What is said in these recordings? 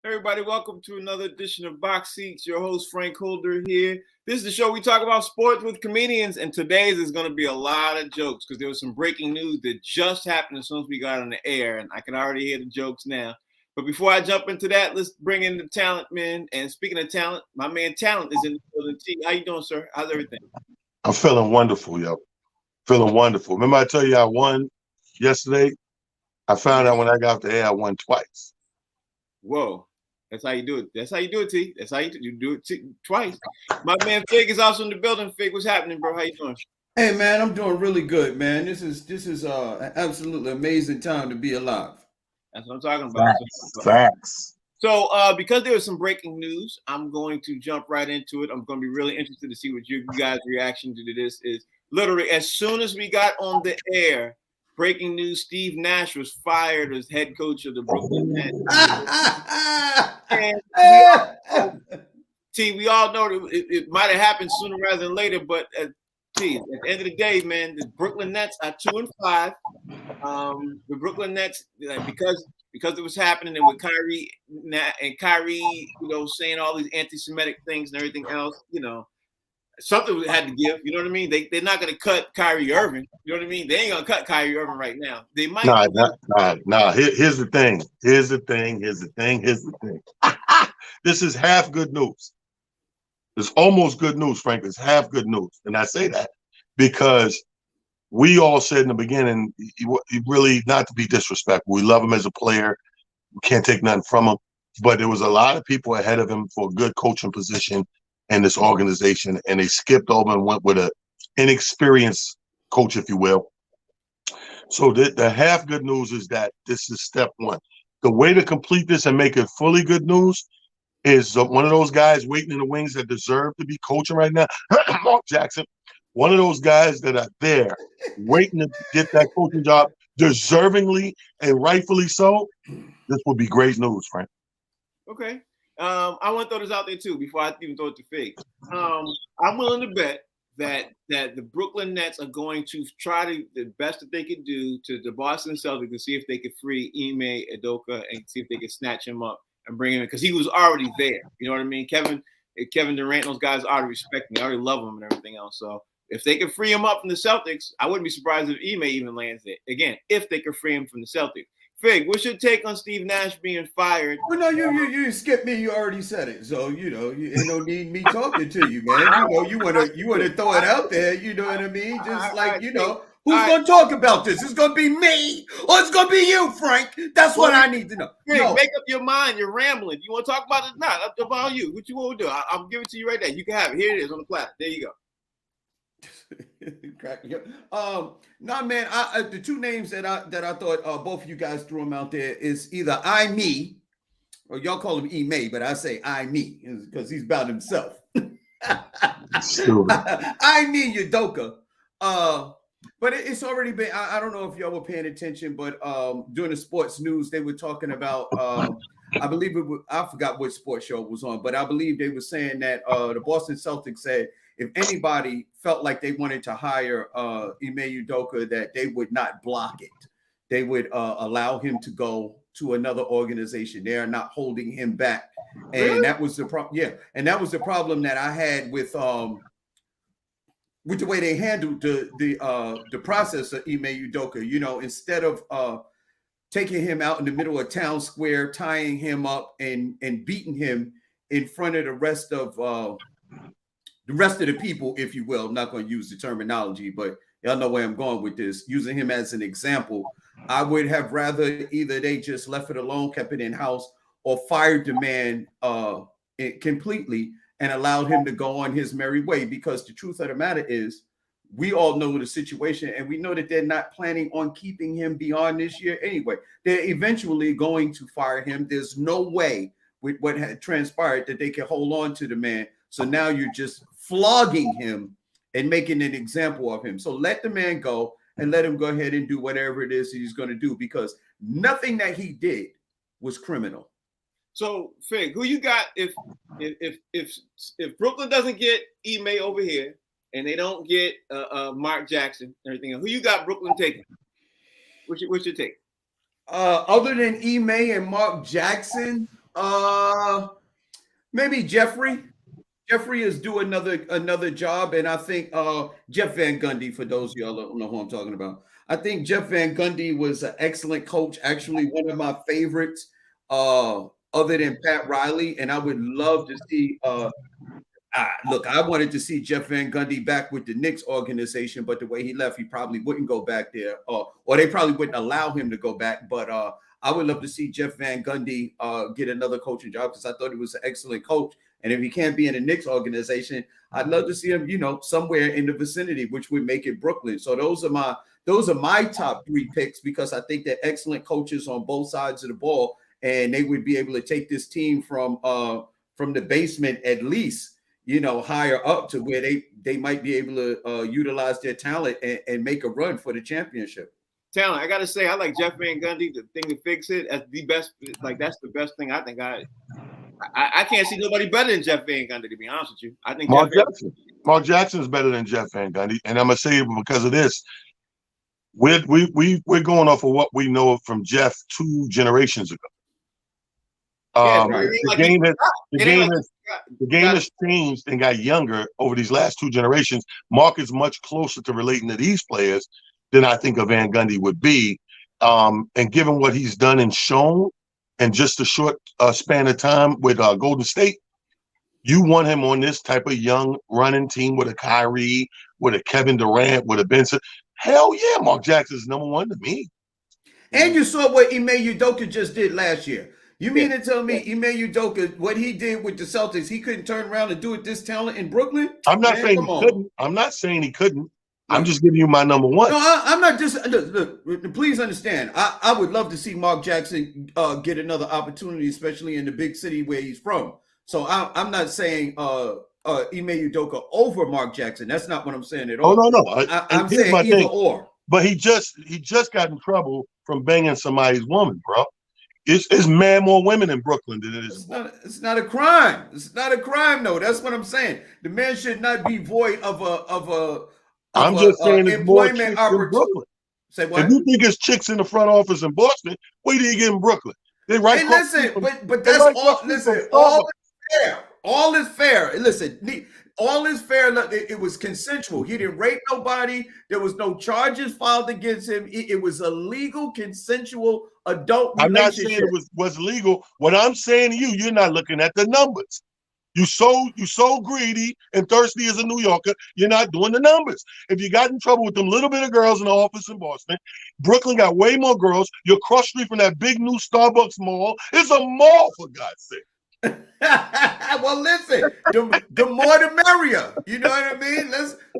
Everybody, welcome to another edition of Box Seats. Your host, Frank Holder, here. This is the show we talk about sports with comedians, and today's is going to be a lot of jokes because there was some breaking news that just happened as soon as we got on the air, and I can already hear the jokes now. But before I jump into that, let's bring in the talent, man. And speaking of talent, my man Talent is in the building. T, how you doing, sir? How's everything? I'm feeling wonderful, yo. Feeling wonderful. Remember I tell you I won yesterday? I found out when I got off the air, I won twice. Whoa. That's how you do it. That's how you do it, T. That's how you do it twice. My man Fig is also in the building. Fig, what's happening, bro? How you doing? Hey man, I'm doing really good, man. This is an absolutely amazing time to be alive. That's what I'm talking about. Facts. So, because there was some breaking news, I'm going to jump right into it. I'm going to be really interested to see what you guys' reaction to this is. Literally, as soon as we got on the air, breaking news: Steve Nash was fired as head coach of the Brooklyn Nets. And we all know that it might have happened sooner rather than later, but at the end of the day, man, the Brooklyn Nets are 2-5. The Brooklyn Nets, because it was happening, and with Kyrie, saying all these anti-Semitic things and everything else, something had to give. You know what I mean? They're not going to cut Kyrie Irving. You know what I mean? They ain't going to cut Kyrie Irving right now. They might. Nah. Here's the thing. This is half good news. It's almost good news, Frank. It's half good news. And I say that because we all said in the beginning, he really, not to be disrespectful, we love him as a player. We can't take nothing from him. But there was a lot of people ahead of him for a good coaching position in this organization, and they skipped over and went with an inexperienced coach, if you will. So the half good news is that this is step one. The way to complete this and make it fully good news is one of those guys waiting in the wings that deserve to be coaching right now, Mark Jackson. One of those guys that are there waiting to get that coaching job deservingly and rightfully so. This would be great news, Frank. Okay. I want to throw this out there too before I even throw it to Fig. I'm willing to bet that the Brooklyn Nets are going to try the best that they could do to the Boston Celtics to see if they could free Ime Udoka and see if they could snatch him up and bring him in, because he was already there. You know what I mean? Kevin Durant, those guys already respect me. I already love him and everything else. So if they could free him up from the Celtics, I wouldn't be surprised if Ime even lands there. Again, if they could free him from the Celtics. Fig, what's your take on Steve Nash being fired? Well, no, you skipped me. You already said it, so you ain't no need me talking to you, man. You wanna throw it out there. You know what I mean? Just like who's gonna talk about this? It's gonna be me or it's gonna be you, Frank. That's what I need to know. Fig, make up your mind. You're rambling. You want to talk about it? Not up about you. What you want to do? I'll give it to you right there. You can have it. Here it is on the platter. There you go. No, man. The two names that I thought both of you guys threw them out there is either me, or y'all call him Ime, but I say me because he's about himself. Me Udoka. But it's already been. I don't know if y'all were paying attention, but during the sports news, they were talking about. I believe I forgot what sports show it was on, but I believe they were saying that the Boston Celtics said if anybody felt like they wanted to hire Ime Udoka, that they would not block it. They would allow him to go to another organization. They are not holding him back. And really? That was the problem. Yeah. And that was the problem that I had with the way they handled the process of Ime Udoka. Instead of taking him out in the middle of town square, tying him up and beating him in front of the rest of the people, if you will. I'm not going to use the terminology, but y'all know where I'm going with this. Using him as an example, I would have rather either they just left it alone, kept it in house, or fired the man completely and allowed him to go on his merry way. Because the truth of the matter is, we all know the situation, and we know that they're not planning on keeping him beyond this year anyway. They're eventually going to fire him. There's no way with what had transpired that they can hold on to the man. So now you're just flogging him and making an example of him. So let the man go and let him go ahead and do whatever it is he's going to do, because nothing that he did was criminal. So, Fig, who you got if Brooklyn doesn't get Ime over here and they don't get Mark Jackson and everything else, who you got Brooklyn taking? What's your take? Other than Ime and Mark Jackson, Maybe Jeffrey. Jeffrey is due another job, and I think Jeff Van Gundy. For those of y'all who don't know who I'm talking about, I think Jeff Van Gundy was an excellent coach. Actually, one of my favorites, other than Pat Riley. And I would love to see. Look, I wanted to see Jeff Van Gundy back with the Knicks organization, but the way he left, he probably wouldn't go back there, or they probably wouldn't allow him to go back. But I would love to see Jeff Van Gundy get another coaching job because I thought he was an excellent coach. And if he can't be in the Knicks organization, I'd love to see him, somewhere in the vicinity, which would make it Brooklyn. So those are my top 3 picks because I think they're excellent coaches on both sides of the ball, and they would be able to take this team from the basement at least, higher up to where they might be able to utilize their talent and make a run for the championship. Talent. I got to say, I like Jeff Van Gundy. The thing to fix it as the best. Like that's the best thing. I think I can't see nobody better than Jeff Van Gundy. To be honest with you, I think Mark Jackson is better than Jeff Van Gundy, and I'm gonna say it because of this. We're going off of what we know from Jeff 2 generations ago. The game has changed and got younger over these last 2 generations. Mark is much closer to relating to these players than I think a Van Gundy would be. And given what he's done and shown in just a short span of time with Golden State, you want him on this type of young running team with a Kyrie, with a Kevin Durant, with a Benson. Hell yeah, Mark Jackson's number 1 to me. And you saw what Ime Udoka just did last year. You mean to tell me Ime Udoka, what he did with the Celtics, he couldn't turn around and do it this talent in Brooklyn? I'm not saying he couldn't. I'm not saying he couldn't. I'm just giving you my number 1. No, I'm not just look. Please understand. I would love to see Mark Jackson get another opportunity, especially in the big city where he's from. So I'm not saying Ime Udoka over Mark Jackson. That's not what I'm saying at all. Oh no. I'm saying either or. But he just got in trouble from banging somebody's woman, bro. It's man more women in Brooklyn than it is. It's not a crime. It's not a crime, though. That's what I'm saying. The man should not be void of a. I'm just saying it's more chicks in Brooklyn. Say what? If you think it's chicks in the front office in Boston, wait till you get in Brooklyn. They right. Hey, listen, but that's all. Listen, all is fair. All is fair. Listen, all is fair. It was consensual. He didn't rape nobody. There was no charges filed against him. It was a legal, consensual adult relationship. I'm not saying it was legal. What I'm saying to you, you're not looking at the numbers. You so greedy and thirsty as a New Yorker, you're not doing the numbers. If you got in trouble with them little bit of girls in the office in Boston, Brooklyn got way more girls. You're across street from that big new Starbucks mall. It's a mall, for God's sake. Well, listen, the more the merrier. You know what I mean?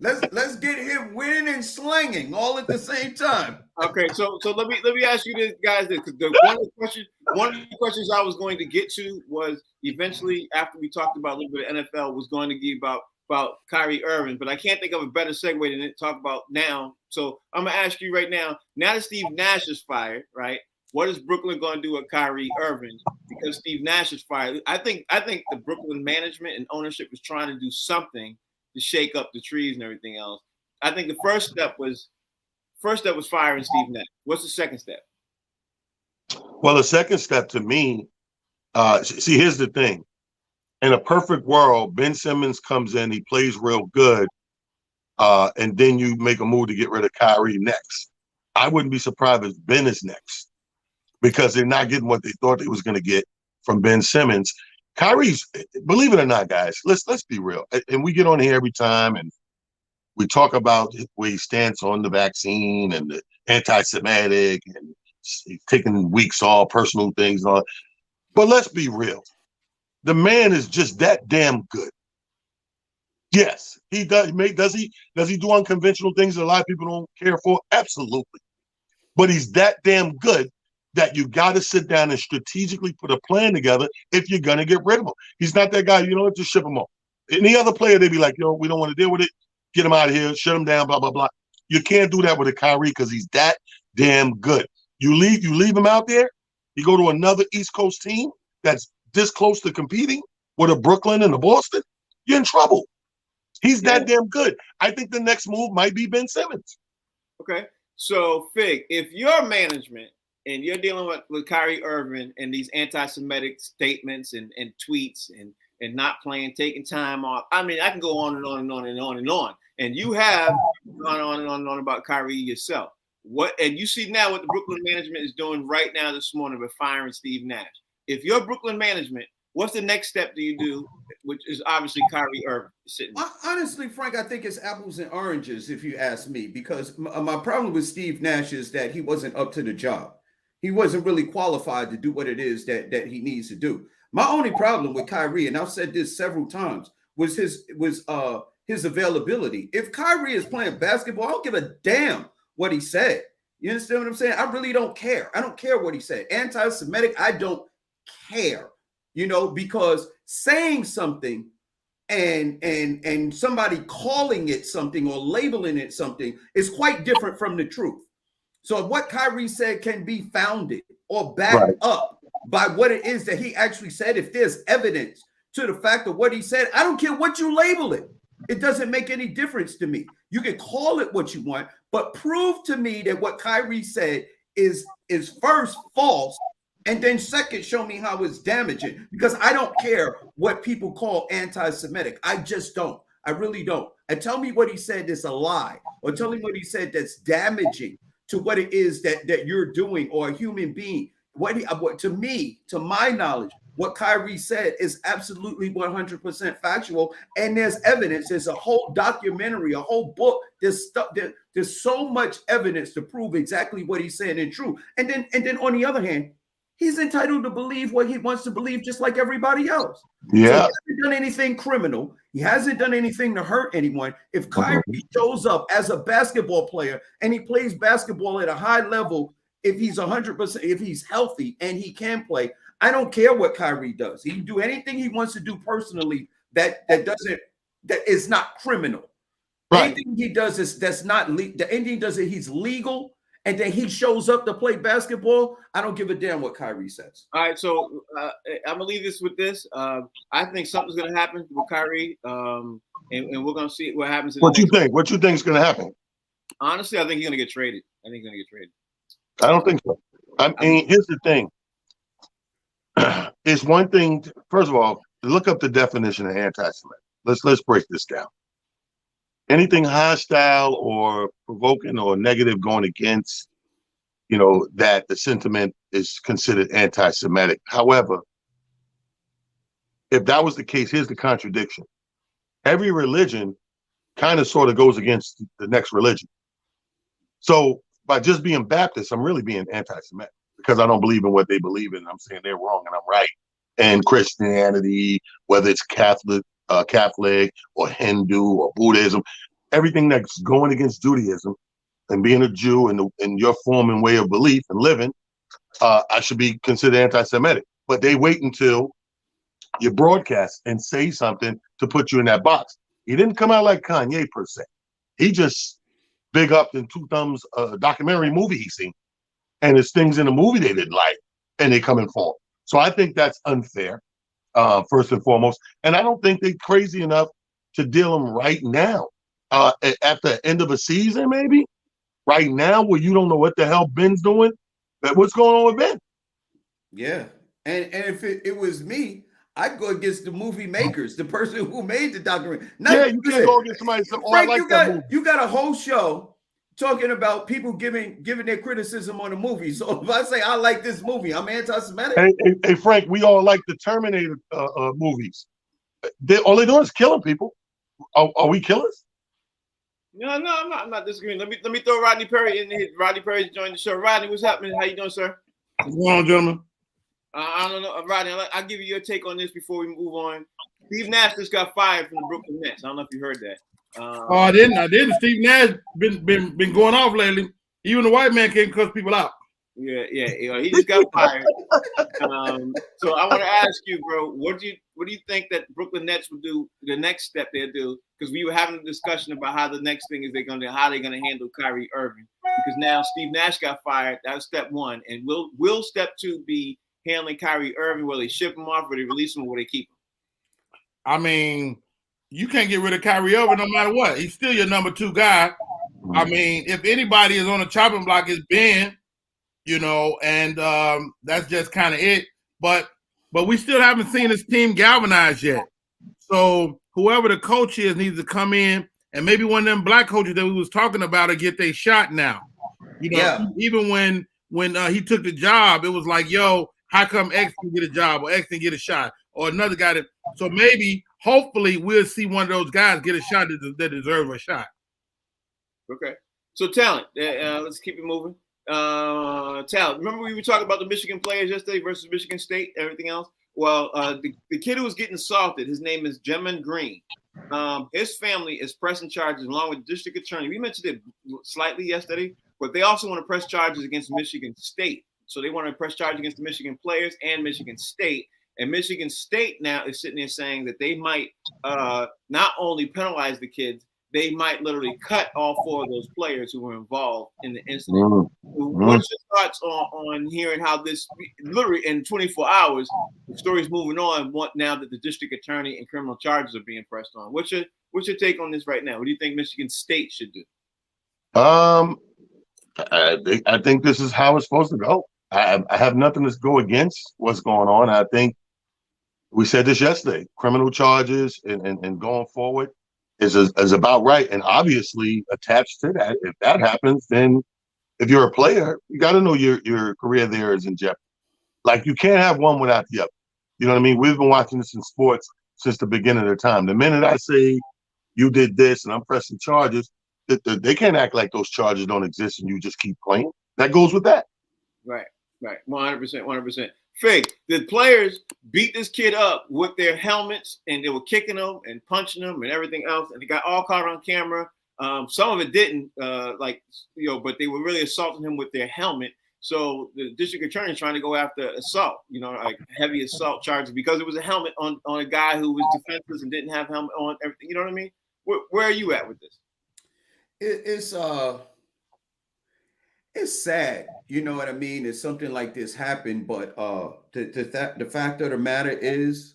Let's get him winning and slinging all at the same time. Okay, so let me ask you this, guys, because one of the questions I was going to get to was eventually after we talked about a little bit of NFL was going to be about Kyrie Irving, but I can't think of a better segue than to talk about now. So I'm gonna ask you right now. Now that Steve Nash is fired, right? What is Brooklyn going to do with Kyrie Irving? Because Steve Nash is fired. I think the Brooklyn management and ownership was trying to do something to shake up the trees and everything else. I think the first step was firing Steve Nash. What's the second step? Well, the second step to me, see, here's the thing. In a perfect world, Ben Simmons comes in, he plays real good, and then you make a move to get rid of Kyrie next. I wouldn't be surprised if Ben is next, because they're not getting what they thought they was going to get from Ben Simmons. Kyrie's, believe it or not, guys, let's be real. And we get on here every time and we talk about where he stands on the vaccine and the anti-Semitic and he's taking weeks off, personal things and all. But let's be real. The man is just that damn good. Yes, he does. Does he do unconventional things that a lot of people don't care for? Absolutely. But he's that damn good that you got to sit down and strategically put a plan together if you're going to get rid of him. He's not that guy, just ship him off. Any other player, they'd be like, we don't want to deal with it. Get him out of here, shut him down, blah, blah, blah. You can't do that with a Kyrie because he's that damn good. You leave him out there, you go to another East Coast team that's this close to competing with a Brooklyn and a Boston, you're in trouble. He's that damn good. I think the next move might be Ben Simmons. Okay. So, Fig, if your management and you're dealing with Kyrie Irving and these anti-Semitic statements and tweets and not playing, taking time off. I mean, I can go on and on and on and on and on. And you have gone on and on and on about Kyrie yourself. And you see now what the Brooklyn management is doing right now this morning with firing Steve Nash. If you're Brooklyn management, what's the next step do you do, which is obviously Kyrie Irving sitting there? Honestly, Frank, I think it's apples and oranges, if you ask me, because my problem with Steve Nash is that he wasn't up to the job. He wasn't really qualified to do what it is that he needs to do. My only problem with Kyrie, and I've said this several times, was his availability. If Kyrie is playing basketball, I don't give a damn what he said. You understand what I'm saying? I really don't care. I don't care what he said. Anti-Semitic, I don't care, because saying something and somebody calling it something or labeling it something is quite different from the truth. So what Kyrie said can be founded or backed up by what it is that he actually said. If there's evidence to the fact of what he said, I don't care what you label it. It doesn't make any difference to me. You can call it what you want, but prove to me that what Kyrie said is first false, and then second, show me how it's damaging, because I don't care what people call anti-Semitic. I just don't. I really don't. And tell me what he said that's a lie, or tell me what he said that's damaging to what it is that you're doing, or a human being. To me, to my knowledge, what Kyrie said is absolutely 100% factual, and there's evidence. There's a whole documentary, a whole book. There's so much evidence to prove exactly what he's saying is true. And then on the other hand, he's entitled to believe what he wants to believe, just like everybody else. Yeah. So he hasn't done anything criminal. He hasn't done anything to hurt anyone. If Kyrie shows up as a basketball player and he plays basketball at a high level, if he's 100%, if he's healthy and he can play, I don't care what Kyrie does. He can do anything he wants to do personally that is not criminal. Right. Anything he does that's not anything he does that he's legal, and then he shows up to play basketball, I don't give a damn what Kyrie says. All right, so I'm gonna leave this with this. I think something's gonna happen with Kyrie, and we're gonna see what happens. What you think? What you think is gonna happen? Honestly, I think he's gonna get traded. I don't think so. I mean, here's the thing. It's one thing. First of all, look up the definition of anti-Semitic. Let's break this down. Anything hostile or provoking or negative going against, that the sentiment is considered anti-Semitic. However, if that was the case, here's the contradiction. Every religion kind of sort of goes against the next religion. So by just being Baptist, I'm really being anti-Semitic because I don't believe in what they believe in. I'm saying they're wrong and I'm right. And Christianity, whether it's Catholic or Hindu or Buddhism, everything that's going against Judaism and being a Jew and your form and way of belief and living, I should be considered anti-Semitic. But they wait until you broadcast and say something to put you in that box. He didn't come out like Kanye per se. He just big up in Two Thumbs documentary movie he's seen. And there's things in the movie they didn't like, and they come in for him. So I think that's unfair, first and foremost. And I don't think they're crazy enough to deal him right now. At the end of a season, maybe? Right now, where you don't know what the hell Ben's doing? What's going on with Ben? Yeah. And if it was me, I'd go against the movie makers, the person who made the documentary. You can't go against somebody. Frank, you got a whole show talking about people giving their criticism on the movie. So if I say I like this movie, I'm anti-Semitic. Hey, Frank, we all like the Terminator movies. All they're doing is killing people. Are we killers? No, I'm not disagreeing. Let me throw Rodney Perry in here. Rodney Perry's joined the show. Rodney, what's happening? How you doing, sir? What's going on, gentlemen? I don't know, Rodney. I'll give you your take on this before we move on. Steve Nash just got fired from the Brooklyn Nets. I don't know if you heard that. I didn't. Steve Nash been going off lately. Even the white man can't cuss people out. Yeah. He just got fired. So I want to ask you, bro, what do you think that Brooklyn Nets would do? The next step they'll do, because we were having a discussion about how the next thing is how they're gonna handle Kyrie Irving. Because now Steve Nash got fired. That was step one, and will step two be handling Kyrie Irving? Will they ship him off, or they release him, or will they keep him? I mean, you can't get rid of Kyrie Irving no matter what. He's still your number two guy. I mean, if anybody is on the chopping block, it's Ben. and that's just kind of it. But we still haven't seen this team galvanized yet. So whoever the coach is needs to come in, and maybe one of them black coaches that we was talking about to get their shot now. Even when he took the job, it was like, yo, how come X can get a job or X can get a shot or another guy so maybe, hopefully, we'll see one of those guys get a shot that deserve a shot. Okay. So talent, let's keep it moving. Talent. Remember we were talking about the Michigan players yesterday versus Michigan State, everything else? Well, the kid who was getting assaulted, his name is Jemin Green. His family is pressing charges along with the district attorney. We mentioned it slightly yesterday, but they also want to press charges against Michigan State. So they want to press charges against the Michigan players and Michigan State. And Michigan State now is sitting there saying that they might not only penalize the kids, they might literally cut all 4 of those players who were involved in the incident. What's your thoughts on hearing how this literally in 24 hours, the story's moving on now that the district attorney and criminal charges are being pressed on? What's your take on this right now? What do you think Michigan State should do? I think this is how it's supposed to go. I have nothing to go against what's going on. I think we said this yesterday. Criminal charges and going forward is about right. And obviously attached to that, if that happens, then if you're a player, you got to know your career there is in jeopardy. Like, you can't have one without the other. You know what I mean? We've been watching this in sports since the beginning of the time. The minute I say you did this and I'm pressing charges, they can't act like those charges don't exist and you just keep playing. That goes with that. Right. 100%. Fig, the players beat this kid up with their helmets and they were kicking him and punching him and everything else. And they got all caught on camera. Some of it didn't, but they were really assaulting him with their helmet. So the district attorney is trying to go after assault, like heavy assault charges because it was a helmet on a guy who was defenseless and didn't have helmet on, everything. You know what I mean? Where are you at with this? It's sad, you know what I mean? It's something like this happened, but the fact of the matter is,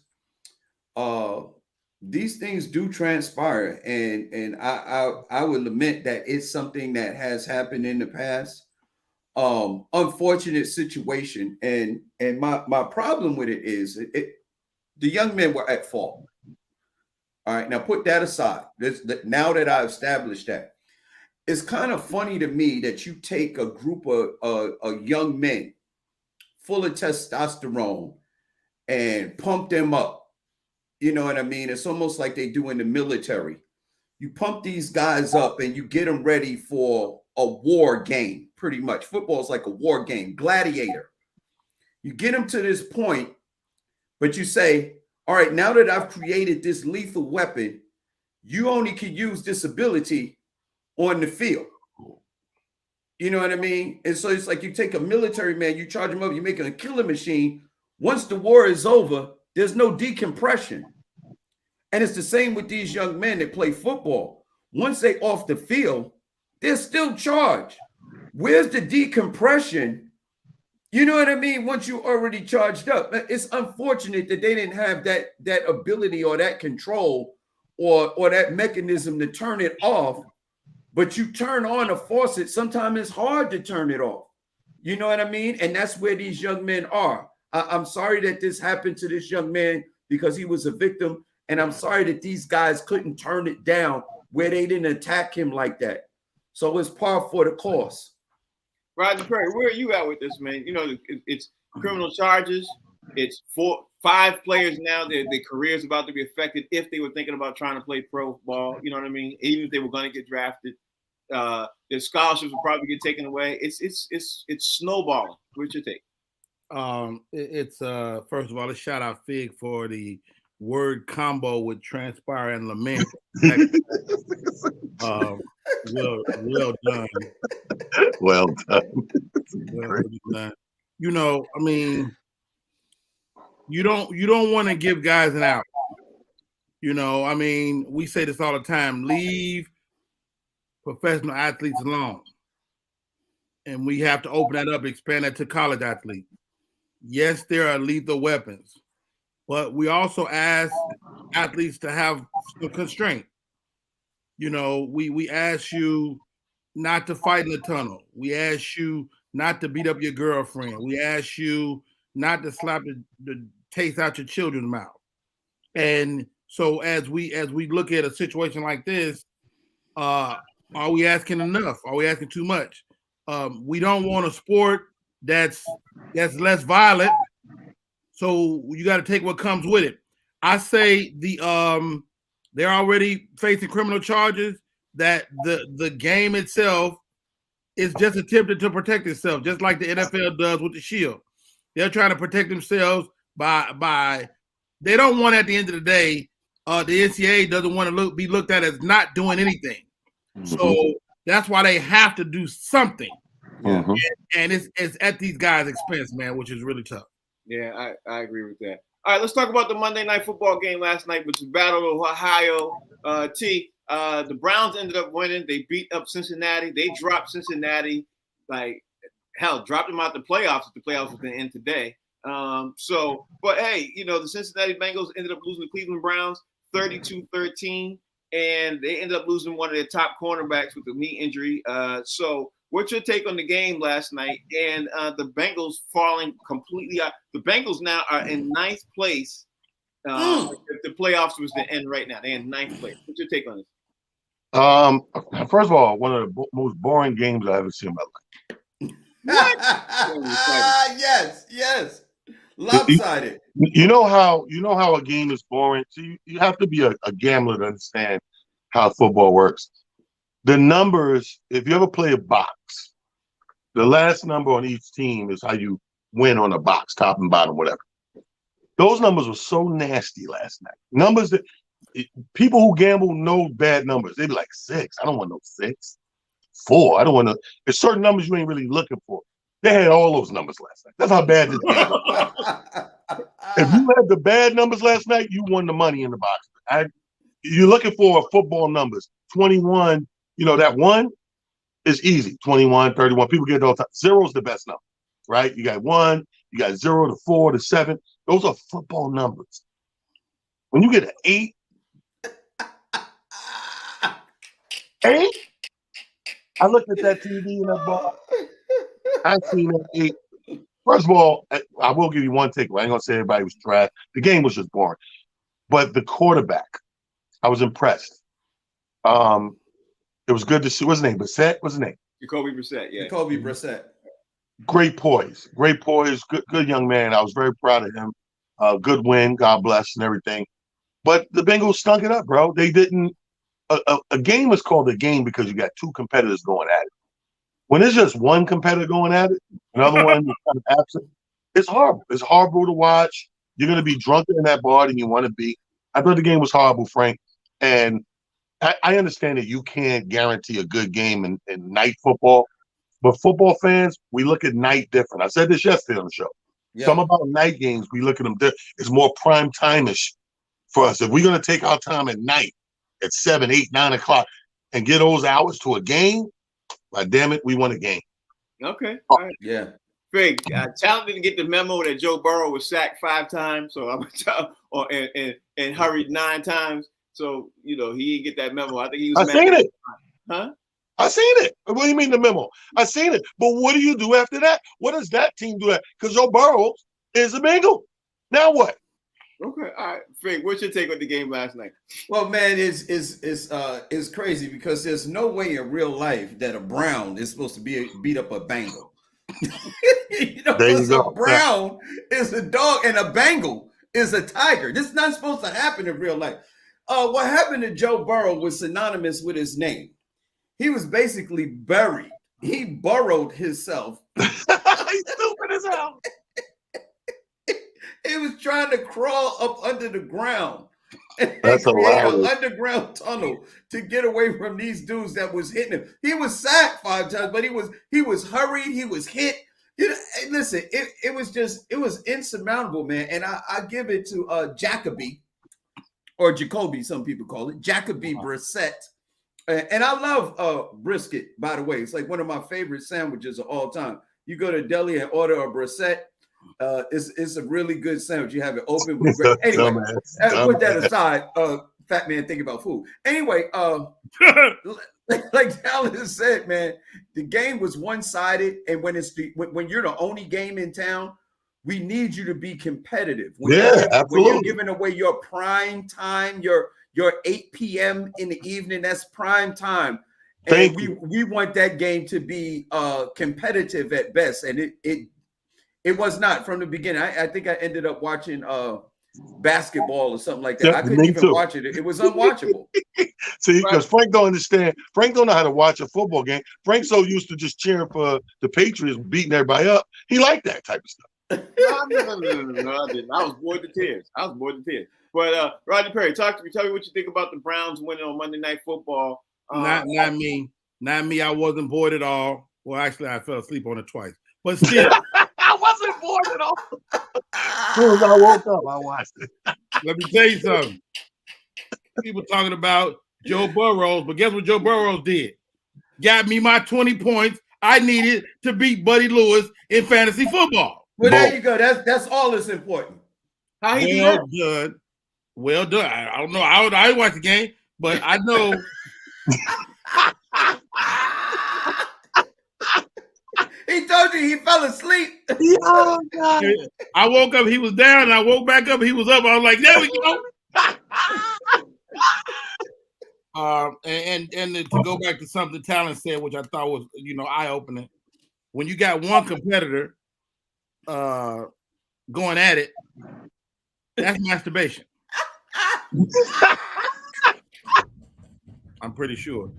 these things do transpire, and I would lament that it's something that has happened in the past. Unfortunate situation, and my problem with it is the young men were at fault. All right, now put that aside. Now that I've established that. It's kind of funny to me that you take a group of young men full of testosterone and pump them up. You know what I mean? It's almost like they do in the military. You pump these guys up and you get them ready for a war game, pretty much. Football is like a war game, gladiator. You get them to this point, but you say, all right, now that I've created this lethal weapon, you only can use this ability on the field. You know what I mean? And so it's like you take a military man, you charge him up, you make him a killing machine. Once the war is over, there's no decompression. And it's the same with these young men that play football. Once they off the field, they're still charged. Where's the decompression? You know what I mean? Once you already charged up. It's unfortunate that they didn't have that ability or that control or that mechanism to turn it off. But you turn on a faucet, sometimes it's hard to turn it off. You know what I mean? And that's where these young men are. I'm sorry that this happened to this young man because he was a victim. And I'm sorry that these guys couldn't turn it down where they didn't attack him like that. So it's par for the course. Roger Perry, where are you at with this, man? It's criminal charges. It's 5 players now. Their careers about to be affected if they were thinking about trying to play pro ball. You know what I mean? Even if they were going to get drafted, their scholarships will probably get taken away. It's snowballing. What's your take? It's first of all, a shout out Fig for the word combo with transpire and lament. Well done. Well done. Well done. I mean, you don't want to give guys an out. I mean, we say this all the time. Leave professional athletes alone. And we have to open that up, expand that to college athletes. Yes, there are lethal weapons, but we also ask athletes to have some constraint. We ask you not to fight in the tunnel. We ask you not to beat up your girlfriend. We ask you not to slap the taste out your children's mouth. And so as we look at a situation like this, are we asking enough? Are we asking too much? We don't want a sport that's less violent. So you got to take what comes with it. I say they're already facing criminal charges. That the game itself is just attempted to protect itself, just like the NFL does with the Shield. They're trying to protect themselves by they don't want, at the end of the day, the NCAA doesn't want to be looked at as not doing anything. Mm-hmm. So that's why they have to do something. Mm-hmm. And it's at these guys' expense, man, which is really tough. Yeah, I agree with that. All right, let's talk about the Monday Night Football game last night, which was Battle of Ohio. The Browns ended up winning. They beat up Cincinnati. They dropped Cincinnati, dropped them out the playoffs. The playoffs was going to end today. But hey, the Cincinnati Bengals ended up losing the Cleveland Browns 32-13, and they ended up losing one of their top cornerbacks with a knee injury. So what's your take on the game last night and the Bengals falling completely out? The Bengals now are in ninth place. If the playoffs was to end right now, they're in ninth place. What's your take on this? First of all, one of the most boring games I've ever seen in my life. What? Yes. Lopsided. You know how a game is boring. So you have to be a gambler to understand how football works. The numbers, if you ever play a box, the last number on each team is how you win on a box, top and bottom, whatever. Those numbers were so nasty last night. Numbers that people who gamble know bad numbers. They'd be like 6. I don't want no 6. 4. I don't want to. There's certain numbers you ain't really looking for. They had all those numbers last night. That's how bad this game was. If you had the bad numbers last night, you won the money in the box. You're looking for football numbers. 21, that 1 is easy. 21, 31. People get it all the time. 0 is the best number, right? You got 1, you got 0 to 4 to 7. Those are football numbers. When you get an 8, I looked at that TV in that bar. I seen that 8. First of all, I will give you one takeaway. I ain't gonna say everybody was trash. The game was just boring. But the quarterback, I was impressed. It was good to see. What's his name? Brissett? What's his name? Jacoby Brissett. Yeah. Jacoby Brissett. Great poise. Good young man. I was very proud of him. Good win. God bless and everything. But the Bengals stunk it up, bro. They didn't. A game is called a game because you got 2 competitors going at it. When there's just one competitor going at it, another one is kind of absent, it's horrible. It's horrible to watch. You're going to be drunker in that bar than you want to be. I thought the game was horrible, Frank. And I understand that you can't guarantee a good game in night football. But football fans, we look at night different. I said this yesterday on the show. Yeah. Some about night games, we look at them different. It's more prime time-ish for us. If we're going to take our time at night at 7, 8, 9 o'clock and get those hours to a game, like, damn it, we won a game. Okay. All right. Yeah. Fig, Talent didn't get the memo that Joe Burrow was sacked 5 times, so I'm gonna tell, and hurried 9 times. So he didn't get that memo. I think he was. I seen it. Huh? I seen it. What do you mean the memo? I seen it. But what do you do after that? What does that team do? Because Joe Burrow is a Bengal. Now what? Okay, all right. Fig, what's your take on the game last night? Well, man, it's crazy because there's no way in real life that a Brown is supposed to beat up a Bengal. There you go. A Brown is a dog and a Bengal is a tiger. This is not supposed to happen in real life. What happened to Joe Burrow was synonymous with his name. He was basically buried. He burrowed himself. He's stupid as hell. He was trying to crawl up under the ground and That's create an hilarious. underground tunnel to get away from these dudes that was hitting him. He was sacked 5 times, but he was hurried. He was hit. Listen, it was insurmountable, man. And I give it to Jacoby, or Jacoby, some people call it, Jacoby Brissett. And I love brisket, by the way. It's like one of my favorite sandwiches of all time. You go to deli and order a brisket. It's a really good sandwich. You have it open with bread. Anyway, put that aside. Fat man thinking about food. Anyway, like Dallas said, man, the game was one-sided, and when you're the only game in town, we need you to be competitive. When you're giving away your prime time, your 8 p.m. in the evening, that's prime time. And we want that game to be competitive at best, and it was not from the beginning. I think I ended up watching basketball or something like that. Yeah, I couldn't even watch it. It was unwatchable. See, because Frank don't understand. Frank don't know how to watch a football game. Frank's so used to just cheering for the Patriots, beating everybody up. He liked that type of stuff. No, I didn't. I was bored to tears. But Roger Perry, talk to me. Tell me what you think about the Browns winning on Monday Night Football. Not me. Not me. I wasn't bored at all. Well, actually, I fell asleep on it twice. But still. I wasn't bored at all. As soon as I woke up, I watched it. Let me tell you something. People talking about Joe Burrows, but guess what Joe Burrows did? Got me my 20 points I needed to beat Buddy Lewis in fantasy football. Well, there you go. That's all that's important. How he well done. Well done. I don't know. I didn't watch the game, but I know. He told you he fell asleep. Oh, God. I woke up, he was down, and I woke back up, he was up. I was like, there we go. And to go back to something Talon said, which I thought was, eye-opening. When you got one competitor going at it, that's masturbation. I'm pretty sure.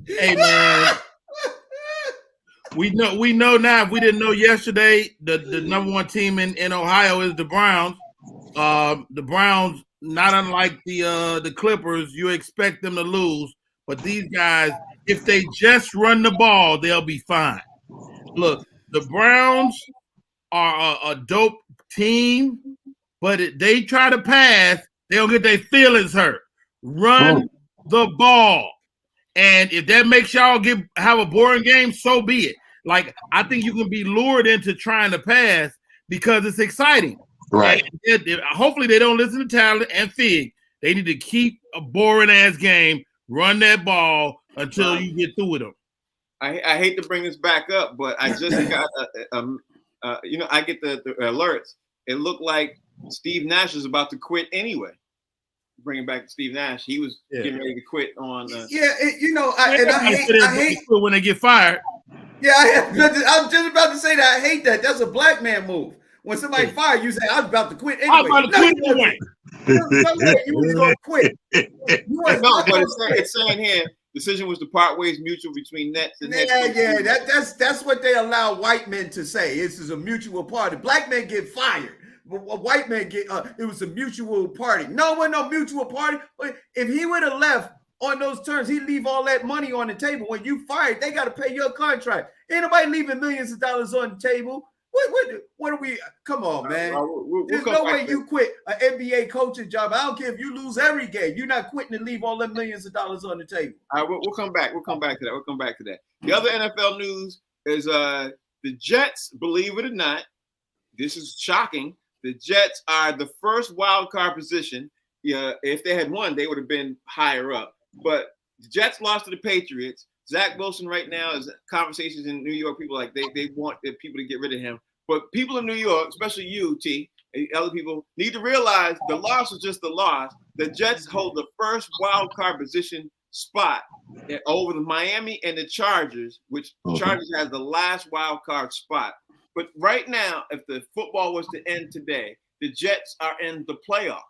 Hey, man. We know now. If we didn't know yesterday, the number one team in Ohio is the Browns. The Browns, not unlike the Clippers, you expect them to lose, but these guys, if they just run the ball, they'll be fine. Look, the Browns are a dope team, but they try to pass, they'll get their feelings hurt. Run the ball. And if that makes y'all have a boring game, so be it. Like, I think you can be lured into trying to pass because it's exciting. Right. Hopefully they don't listen to Talon and Fig. They need to keep a boring-ass game, run that ball until you get through with them. I hate to bring this back up, but I just got, I get the alerts. It looked like Steve Nash is about to quit anyway. Bringing back Steve Nash, he was getting ready to quit on. I hate when they get fired. Yeah, I'm just about to say that. I hate that. That's a black man move. When somebody fired you, say, I was about to quit anyway. I was about to quit anyway. No way you was going to quit. No, but it's saying here, decision was to part ways mutual between Nets and that's what they allow white men to say. This is a mutual party. Black men get fired. White man get it was a mutual party. No one, no mutual party. If he would have left on those terms, he'd leave all that money on the table. When you fired, they got to pay your contract. Ain't nobody leaving millions of dollars on the table. What are we? Come on, man. There's no way you quit an NBA coaching job. I don't care if you lose every game. You're not quitting to leave all them millions of dollars on the table. All right, we'll come back. We'll come back to that. The other NFL news is the Jets. Believe it or not, this is shocking. The Jets are the first wild card position. Yeah, if they had won, they would have been higher up. But the Jets lost to the Patriots. Zach Wilson right now is conversations in New York. People like they want the people to get rid of him. But people in New York, especially you, T, and other people, need to realize the loss was just the loss. The Jets hold the first wild card position spot over the Miami and the Chargers, which Chargers has the last wild card spot. But right now, if the football was to end today, the Jets are in the playoffs.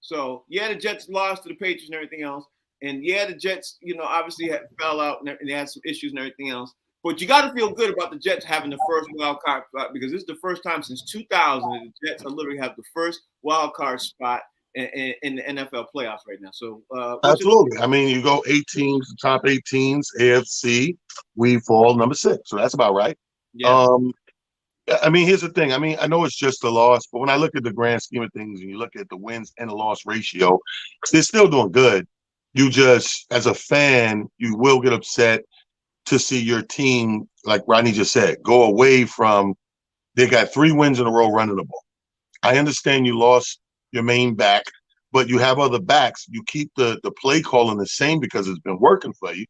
So, the Jets lost to the Patriots and everything else. And, the Jets, obviously fell out and they had some issues and everything else. But you got to feel good about the Jets having the first wild card spot because this is the first time since 2000 that the Jets literally have the first wild card spot in the NFL playoffs right now. So, absolutely. I mean, you go 8 teams, the top 8 teams, AFC, we fall number 6. So that's about right. Yeah. I mean, here's the thing. I mean, I know it's just a loss, but when I look at the grand scheme of things and you look at the wins and the loss ratio, they're still doing good. You just, as a fan, you will get upset to see your team, like Rodney just said, go away from, they got 3 wins in a row running the ball. I understand you lost your main back, but you have other backs. You keep the play calling the same because it's been working for you,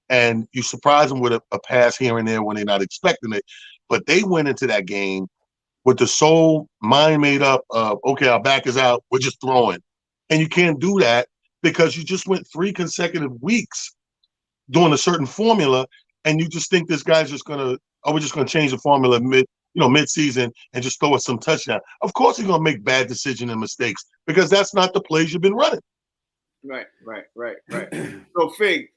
and you surprise them with a pass here and there when they're not expecting it. But they went into that game with the sole mind made up of, okay, our back is out, we're just throwing. And you can't do that because you just went 3 consecutive weeks doing a certain formula, and you just think this guy's just gonna, we're just gonna change the formula mid-season and just throw us some touchdown. Of course he's gonna make bad decisions and mistakes because that's not the plays you've been running. Right. So Fig,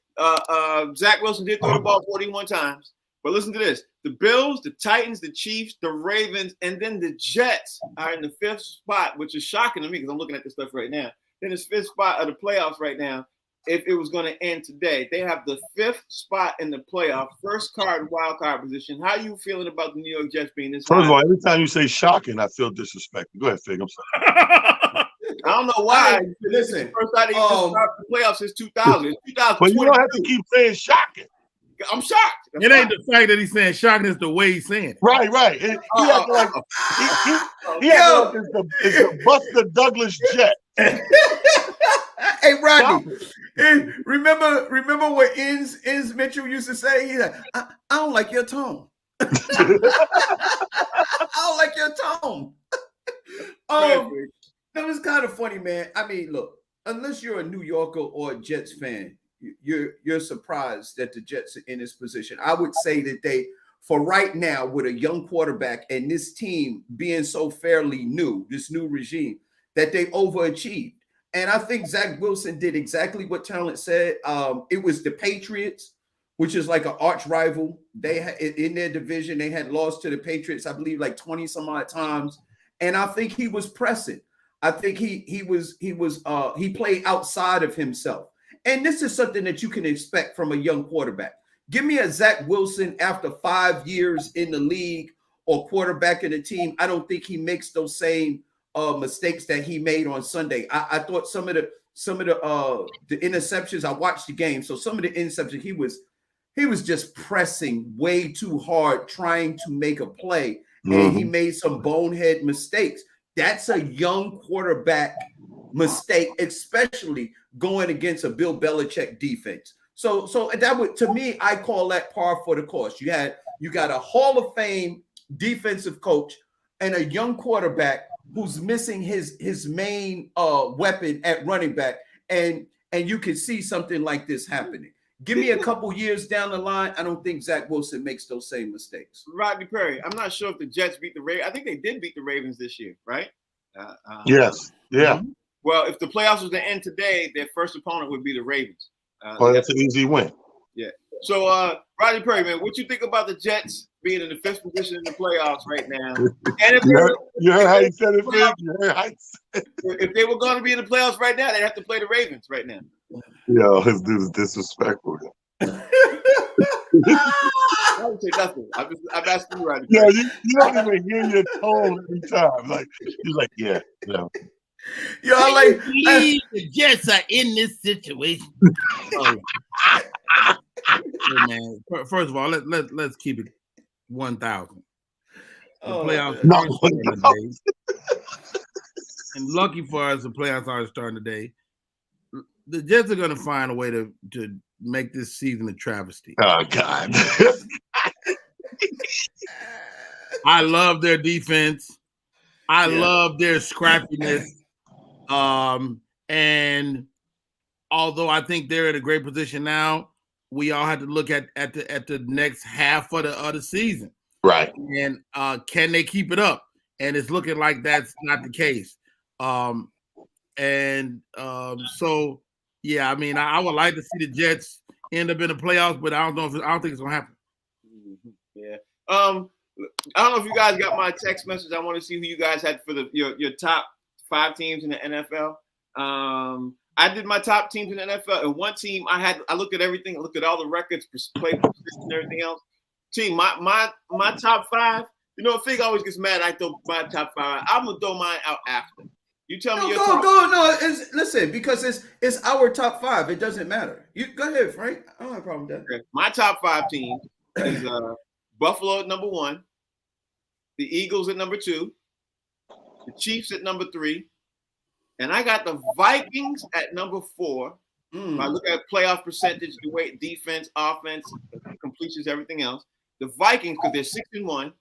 Zach Wilson did throw the ball 41 times. But listen to this. The Bills, the Titans, the Chiefs, the Ravens, and then the Jets are in the 5th spot, which is shocking to me because I'm looking at this stuff right now. In this 5th spot of the playoffs right now, if it was going to end today. They have the 5th spot in the playoff, first card, wild card position. How are you feeling about the New York Jets being this high? First of all, every time you say shocking, I feel disrespected. Go ahead, Fig. I'm sorry. I don't know why. Listen, first time they started the playoffs since 2000. It's 2000. But you don't have to keep saying shocking. I'm shocked. It ain't the fact that he's saying shocking, it's the way he's saying it. Right. He acting like it's the Buster Douglas Jet. Hey, Rodney, remember what Inz Mitchell used to say? He's like, I don't like your tone. I don't like your tone. That was kind of funny, man. I mean, look, unless you're a New Yorker or a Jets fan, you're surprised that the Jets are in this position. I would say that they, for right now, with a young quarterback and this team being so fairly new, this new regime, that they overachieved. And I think Zach Wilson did exactly what Talent said. It was the Patriots, which is like an arch rival. They had, in their division, they had lost to the Patriots, I believe, like 20 some odd times. And I think he was pressing. I think he played outside of himself. And this is something that you can expect from a young quarterback. Give me a Zach Wilson after 5 years in the league or quarterback in the team. I don't think he makes those same mistakes that he made on Sunday. I thought some of the interceptions, I watched the game. So some of the interceptions, he was just pressing way too hard, trying to make a play. And he made some bonehead mistakes. That's a young quarterback mistake, especially going against a Bill Belichick defense. So that would, to me, I call that par for the course. You got a Hall of Fame defensive coach and a young quarterback who's missing his main weapon at running back, and you can see something like this happening. Give me a couple years down the line, I don't think Zach Wilson makes those same mistakes. Rodney Perry, I'm not sure if the Jets beat the Ravens. I think they did beat the Ravens this year, right? Yes. Yeah. Well, if the playoffs was to end today, their first opponent would be the Ravens. That's an easy win. Yeah. So, Rodney Perry, man, what you think about the Jets being in the 5th position in the playoffs right now? And if you heard how he said it, Vic? You heard how he said it? If they were going to be in the playoffs right now, they'd have to play the Ravens right now. Yo, this dude is disrespectful. I would say nothing. I'm asking you, Rodney. Yeah, you don't even hear your tone every time. Like you're like, yeah. Yo, like the Jets are in this situation. Hey, man, first of all, let's keep it 1,000. The playoffs aren't starting today. And lucky for us, the playoffs aren't starting today. The Jets are going to find a way to make this season a travesty. Oh God! I love their defense. I love their scrappiness. And although I think they're in a great position now, we all have to look at the next half of the season. Right. And can they keep it up? And it's looking like that's not the case. So yeah, I mean, I would like to see the Jets end up in the playoffs, but I don't think it's gonna happen. Yeah. I don't know if you guys got my text message. I want to see who you guys had for your top 5 teams in the NFL. I did my top teams in the NFL, and one team I looked at everything. I looked at all the records, play position, and everything else. Team, my top 5. You know, Fig always gets mad. I throw my top 5. I'm gonna throw mine out after. You tell me your top. No. Listen, because it's our top 5. It doesn't matter. You go ahead, Frank. I don't have a problem with that. Okay. My top 5 teams is Buffalo at number 1, the Eagles at number 2, the Chiefs at number 3, and I got the Vikings at number 4. If I look at playoff percentage, the way defense, offense, completions, everything else, the Vikings, because they're 6-1,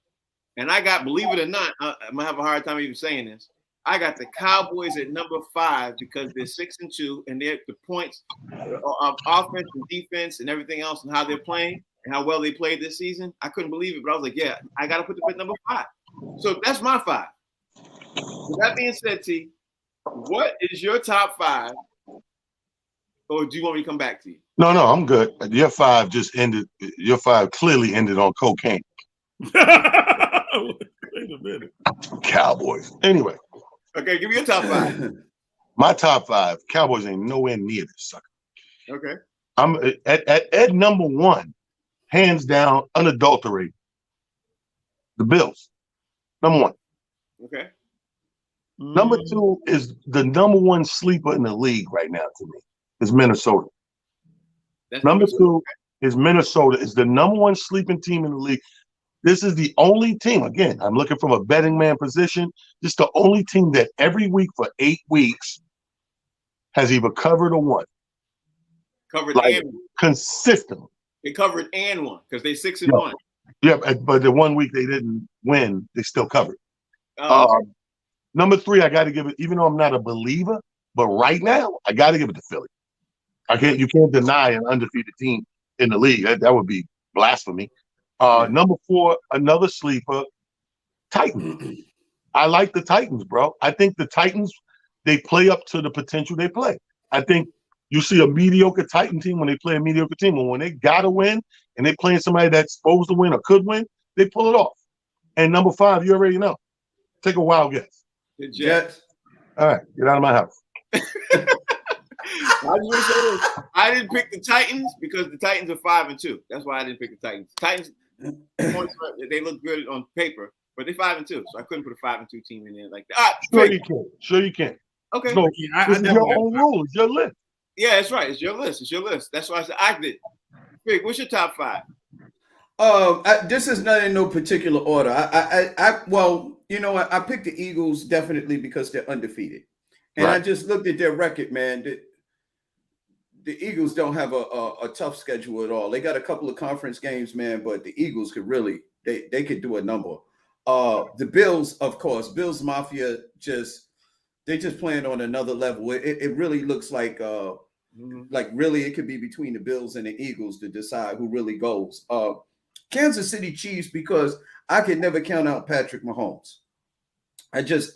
and I got, believe it or not, I'm gonna have a hard time even saying this. I got the Cowboys at number 5 because they're 6-2, and they're the points of offense and defense and everything else and how they're playing and how well they played this season. I couldn't believe it, but I was like, yeah, I got to put them at number 5. So that's my 5. With that being said, T, what is your top 5? Or do you want me to come back to you? No, I'm good. Your 5 just ended. Your 5 clearly ended on cocaine. Wait a minute. Cowboys. Anyway. Okay, give me your top 5. My top 5. Cowboys ain't nowhere near this sucker. Okay. I'm at number 1, hands down, unadulterated. The Bills. Number 1. Okay. Number 2 is the number 1 sleeper in the league right now to me. Is Minnesota. That's number 2 is Minnesota. Is the number 1 sleeping team in the league. This is the only team, again, I'm looking from a betting man position. This is the only team that every week for 8 weeks has either covered or won. Covered like, and won. Consistently. They covered and won because they 6-1. Yeah, but the 1 week they didn't win, they still covered. Okay. Number 3, I got to give it, even though I'm not a believer, but right now, I got to give it to Philly. You can't deny an undefeated team in the league. That would be blasphemy. Number 4, another sleeper, Titans. I like the Titans, bro. I think the Titans, they play up to the potential they play. I think you see a mediocre Titan team when they play a mediocre team, and when they got to win and they playing somebody that's supposed to win or could win, they pull it off. And number 5, you already know. Take a wild guess. The Jets. All right, get out of my house. I didn't pick the Titans because the Titans are 5-2. That's why I didn't pick the Titans. Titans, they look good on paper, but they're 5-2, so I couldn't put a 5-2 team in there like that. Sure you can. Okay. So, this is your own rule. It's your list. Yeah, that's right. It's your list. That's why I said I did. Fig, what's your top 5? This is not in no particular order. Well, you know what? I picked the Eagles definitely because they're undefeated, and right. I just looked at their record, man. The Eagles don't have a tough schedule at all. They got a couple of conference games, man, but the Eagles could really they could do a number. The Bills, of course, Bills Mafia they just playing on another level. It really looks like really it could be between the Bills and the Eagles to decide who really goes. Kansas City Chiefs, because I could never count out Patrick Mahomes. I just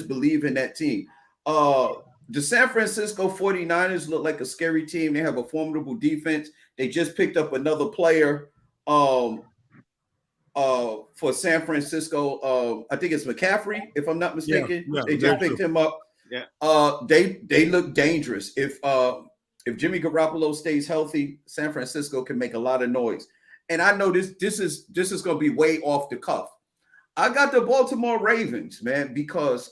believe in that team. The San Francisco 49ers look like a scary team. They have a formidable defense. They just picked up another player for San Francisco. I think it's McCaffrey, if I'm not mistaken. Yeah, they just picked him up. Yeah. They look dangerous. If Jimmy Garoppolo stays healthy, San Francisco can make a lot of noise. And I know this is going to be way off the cuff. I got the Baltimore Ravens, man, because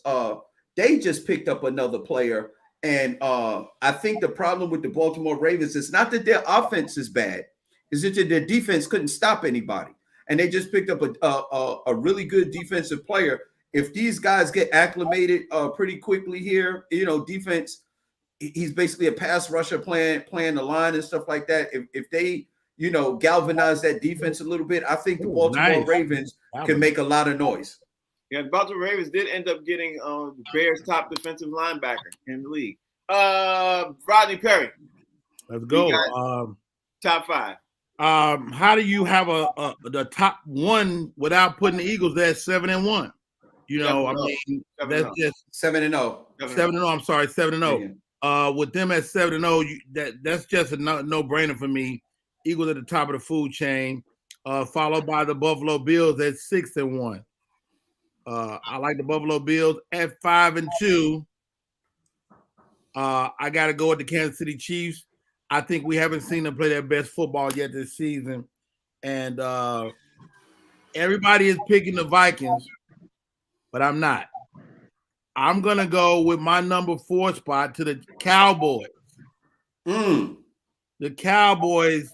they just picked up another player. And I think the problem with the Baltimore Ravens is not that their offense is bad. It's that their defense couldn't stop anybody. And they just picked up a really good defensive player. If these guys get acclimated pretty quickly here, defense, he's basically a pass rusher playing the line and stuff like that. If they, galvanize that defense a little bit, I think the Baltimore Ravens can make a lot of noise. Yeah, the Baltimore Ravens did end up getting the Bears' top defensive linebacker in the league. Rodney Perry. Let's go. Top 5. How do you have the top 1 without putting the Eagles there at 7-1? That's just 7-0. 7-0. I'm sorry, 7-0. With them at 7-0, that's just a no-brainer for me. Eagles at the top of the food chain, followed by the Buffalo Bills at 6-1. I like the Buffalo Bills at 5-2. I got to go with the Kansas City Chiefs. I think we haven't seen them play their best football yet this season. And everybody is picking the Vikings, but I'm not. I'm going to go with my number 4 spot to the Cowboys. The Cowboys,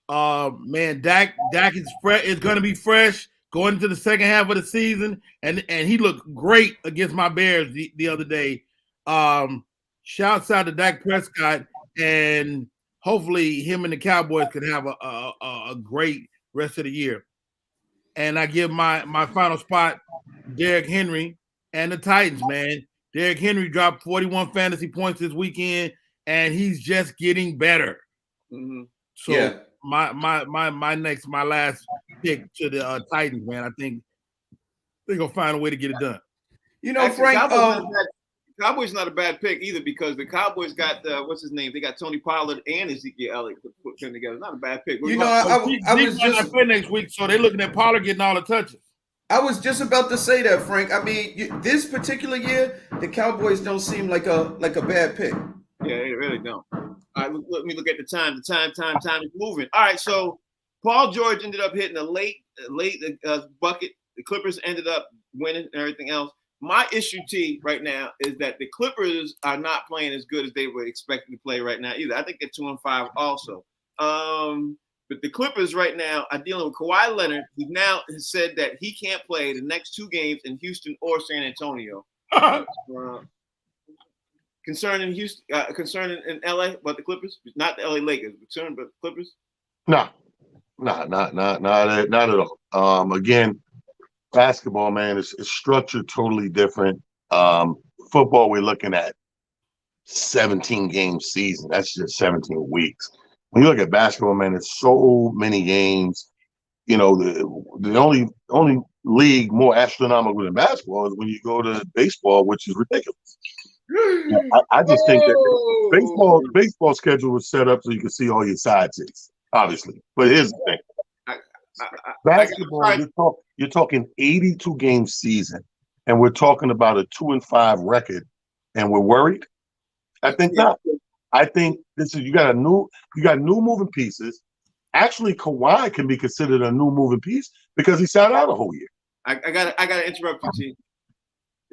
man, Dak is fresh. It's going to be fresh going into the second half of the season, and he looked great against my Bears the other day. Shouts out to Dak Prescott, and hopefully him and the Cowboys can have a great rest of the year. And I give my final spot, Derrick Henry and the Titans, man. Derrick Henry dropped 41 fantasy points this weekend, and he's just getting better. Mm-hmm. So Yeah. my last pick to the Titans, man. I think they're gonna find a way to get it done. You know, Actually, Frank. Cowboys not a bad pick either because the Cowboys got what's his name? They got Tony Pollard and Ezekiel Elliott put together. Not a bad pick. You know, I was just play next week, so they're looking at Pollard getting all the touches. I was just about to say that, Frank. I mean, this particular year, the Cowboys don't seem like a bad pick. Yeah, they really don't. All right, let me look at the time. The time is moving. All right, so Paul George ended up hitting a late bucket. The Clippers ended up winning and everything else. My issue, T, right now is that the Clippers are not playing as good as they were expecting to play right now either. I think they're 2-5 also. But the Clippers right now are dealing with Kawhi Leonard, who now has said that he can't play the next 2 games in Houston or San Antonio. Concerning Houston, concerning in LA about the Clippers, not the LA Lakers, concerning about the Clippers. No, not at all. Again, basketball, man, is structured totally different. Football, we're looking at 17 game season. That's just 17 weeks. When you look at basketball, man, it's so many games. You know, the only league more astronomical than basketball is when you go to baseball, which is ridiculous. I just think that baseball schedule was set up so you can see all your side chicks, obviously. But here's the thing: basketball, you're talking 82 game season, and we're talking about a 2-5 record, and we're worried. I think not. I think you got new moving pieces. Actually, Kawhi can be considered a new moving piece because he sat out a whole year. I gotta interrupt you,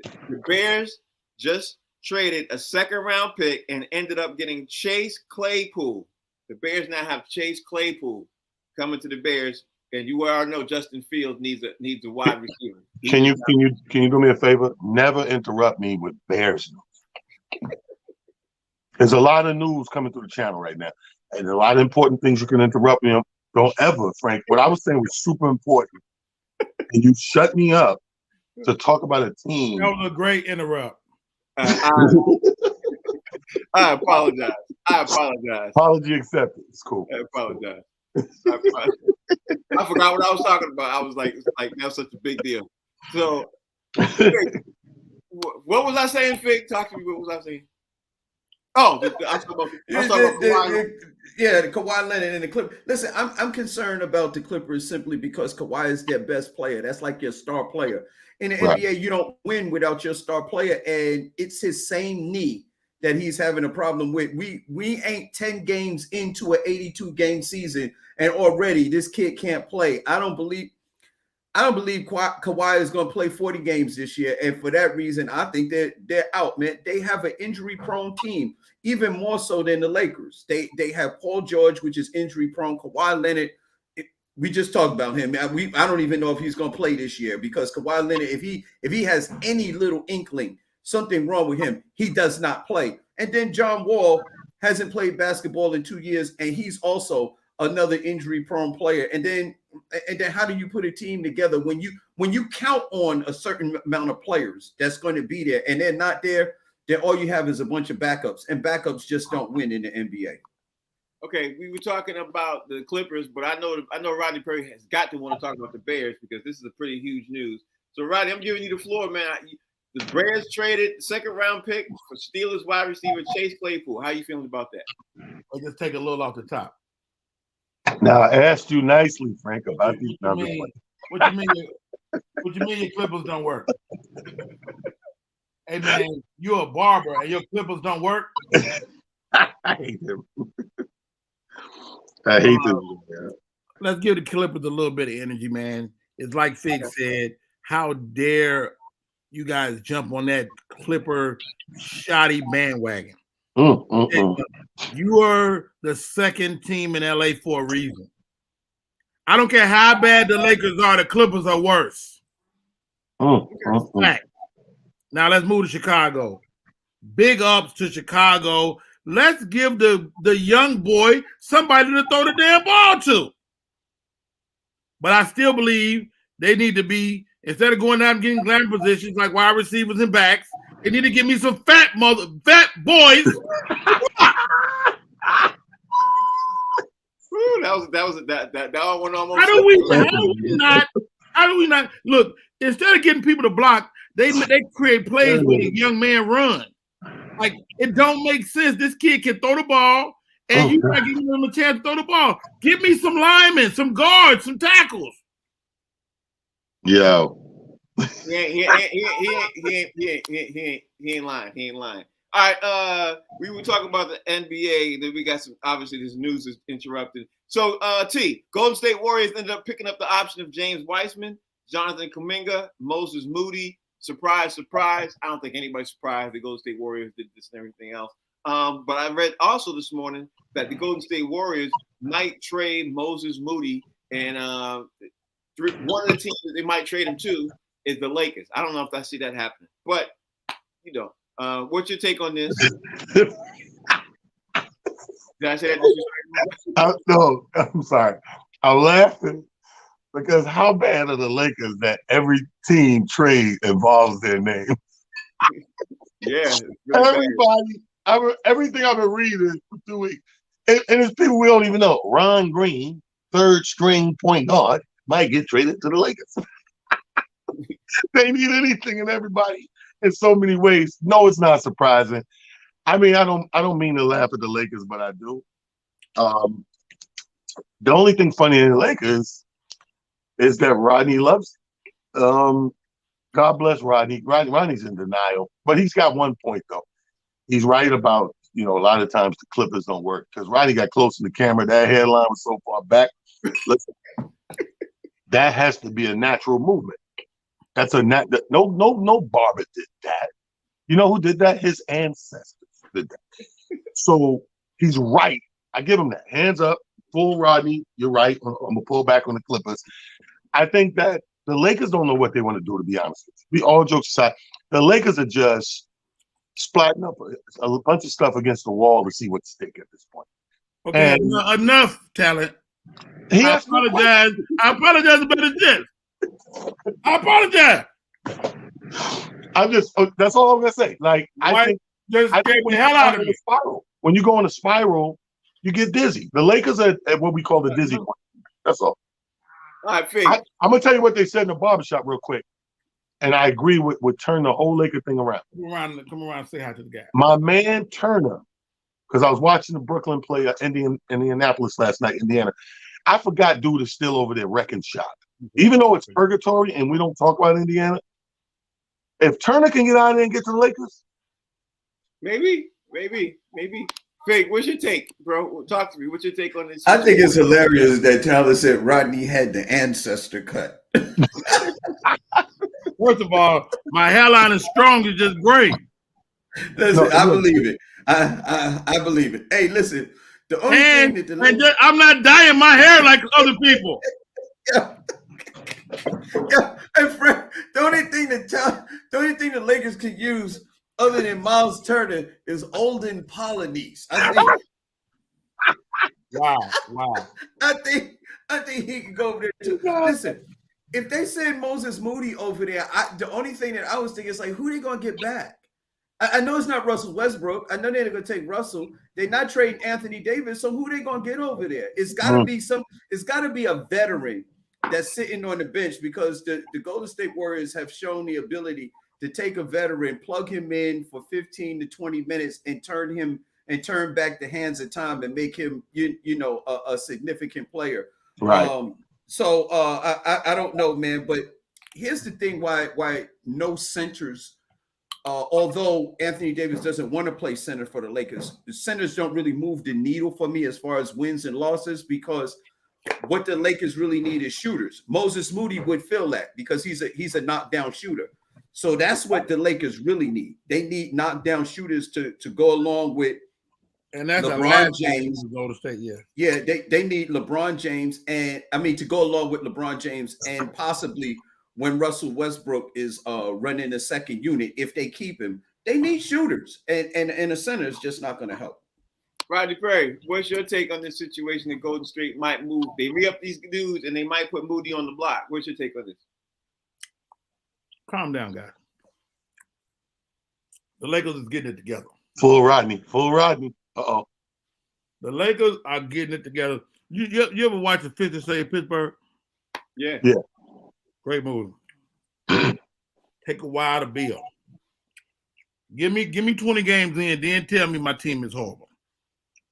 T. The Bears just traded a 2nd round pick and ended up getting Chase Claypool. The Bears now have Chase Claypool coming to the Bears, and you already know Justin Fields needs a wide receiver. Can you do me a favor? Never interrupt me with Bears news. There's a lot of news coming through the channel right now, and a lot of important things you can interrupt me on. Don't ever, Frank. What I was saying was super important, and you shut me up to talk about a team. That was a great interrupt. I apologize. Apology accepted. It's cool. I apologize. I forgot what I was talking about. I was like that's such a big deal. So, what was I saying, Fig? Talk to me. What was I saying? Oh, I was talking about Kawhi. Yeah, the Kawhi Leonard and the Clippers. Listen, I'm concerned about the Clippers simply because Kawhi is their best player. That's like your star player. In the NBA, you don't win without your star player, and it's his same knee that he's having a problem with. We ain't 10 games into an 82 game season, and already this kid can't play. I don't believe Kawhi is going to play 40 games this year, and for that reason, I think they're out, man. They have an injury-prone team, even more so than the Lakers. They have Paul George, which is injury-prone. Kawhi Leonard, we just talked about him. I don't even know if he's going to play this year because Kawhi Leonard, if he has any little inkling something wrong with him, he does not play. And then John Wall hasn't played basketball in 2 years, and he's also another injury-prone player. And then how do you put a team together when you count on a certain amount of players that's going to be there and they're not there? Then all you have is a bunch of backups, and backups just don't win in the NBA. Okay, we were talking about the Clippers, but I know Rodney Perry has got to want to talk about the Bears because this is a pretty huge news. So, Rodney, I'm giving you the floor, man. The Bears traded 2nd round pick for Steelers wide receiver Chase Claypool. How are you feeling about that? I'll just take a little off the top. Now, I asked you nicely, Frank, about these numbers. What you mean your Clippers don't work? Hey, man, you're a barber and your Clippers don't work? I hate them. I hate them. Let's give the Clippers a little bit of energy, man. It's like Fig said, how dare you guys jump on that Clipper shoddy bandwagon? You are the 2nd team in LA for a reason. I don't care how bad the Lakers are, the Clippers are worse. Now let's move to Chicago. big ups to Chicago. Let's give the young boy somebody to throw the damn ball to. But I still believe they need to be, instead of going out and getting glaring positions like wide receivers and backs, they need to give me some fat boys. Ooh, that one almost. How do we not look? Instead of getting people to block, they create plays where the young man run. Like, it don't make sense. This kid can throw the ball, and you not giving him a chance to throw the ball. Give me some linemen, some guards, some tackles. Yo. He ain't lying. He ain't lying. All right, we were talking about the NBA. Then we got some. Obviously, this news is interrupted. So, Golden State Warriors ended up picking up the option of James Wiseman, Jonathan Kuminga, Moses Moody. Surprise, surprise. I don't think anybody's surprised the Golden State Warriors did this and everything else. But I read also this morning that the Golden State Warriors might trade Moses Moody, and one of the teams that they might trade him to is the Lakers. I don't know if I see that happening, but what's your take on this? Did I say that? No, I'm sorry. I'm laughing because how bad are the Lakers that every team trade involves their name? Yeah. Everybody, everything I've been reading for 2 weeks, and it's people we don't even know. Ron Green, third string point guard, might get traded to the Lakers. They need anything and everybody in so many ways. No, it's not surprising. I mean, I don't mean to laugh at the Lakers, but I do. The only thing funny in the Lakers is that Rodney loves it. God bless Rodney. Rodney's in denial, but he's got one point though. He's right about, a lot of times the Clippers don't work because Rodney got close to the camera. That hairline was so far back. Listen, that has to be a natural movement. That's no barber did that. You know who did that? His ancestors did that. So he's right. I give him that. Hands up, full Rodney. You're right. I'm gonna pull back on the Clippers. I think that the Lakers don't know what they want to do, to be honest with you. All jokes aside, the Lakers are just splatting up a bunch of stuff against the wall to see what's stick at this point. Okay, enough talent. I apologize about this. I apologize. That's all I'm gonna say. Like, I think when the hell out of a spiral. When you go in a spiral, you get dizzy. The Lakers are at what we call the dizzy point. That's all. All right, I'm gonna tell you what they said in the barbershop real quick, and I agree with turn the whole Laker thing around. Come around, and say hi to the guy. My man Turner, because I was watching the Brooklyn play Indianapolis last night, Indiana. I forgot dude is still over there wrecking shop. Even though it's purgatory and we don't talk about Indiana, if Turner can get out there and get to the Lakers, maybe. Fake, what's your take, bro? Talk to me. What's your take on this? I think it's hilarious that Tyler said Rodney had the ancestor cut. First of all, my hairline is strong. It's just great. Listen, I believe it. I believe it. Hey, listen. The only thing that I'm not dyeing my hair like other people. Yeah. Hey, Frank, the only thing the Lakers could use other than Miles Turner is Olden Polynice. Wow. I think he can go over there too. Listen, if they send Moses Moody over there, the only thing that I was thinking is like, who are they gonna get back? I know it's not Russell Westbrook. I know they're gonna take Russell. They're not trading Anthony Davis. So who are they gonna get over there? It's gotta be it's gotta be a veteran that's sitting on the bench, because the Golden State Warriors have shown the ability to take a veteran, plug him in for 15 to 20 minutes, and turn back the hands of time and make him a significant player. Right. I don't know, man, but here's the thing: why no centers. Although Anthony Davis doesn't want to play center for the Lakers, the centers don't really move the needle for me as far as wins and losses, because what the Lakers really need is shooters. Moses Moody would fill that because he's a knockdown shooter. So that's what the Lakers really need. They need knockdown shooters to go along with, and that's LeBron James. Golden State, they need LeBron James, and to go along with LeBron James, and possibly when Russell Westbrook is running the second unit, if they keep him, They need shooters, and a center is just not going to help. Rodney Perry, what's your take on this situation that Golden State might move? They re-up these dudes and they might put Moody on the block. What's your take on this? Calm down, guys. The Lakers is getting it together. Full Rodney. Uh-oh. The Lakers are getting it together. You ever watch the 50 Say Pittsburgh? Yeah. Great movie. Take a while to build. Give me 20 games in, then tell me my team is horrible.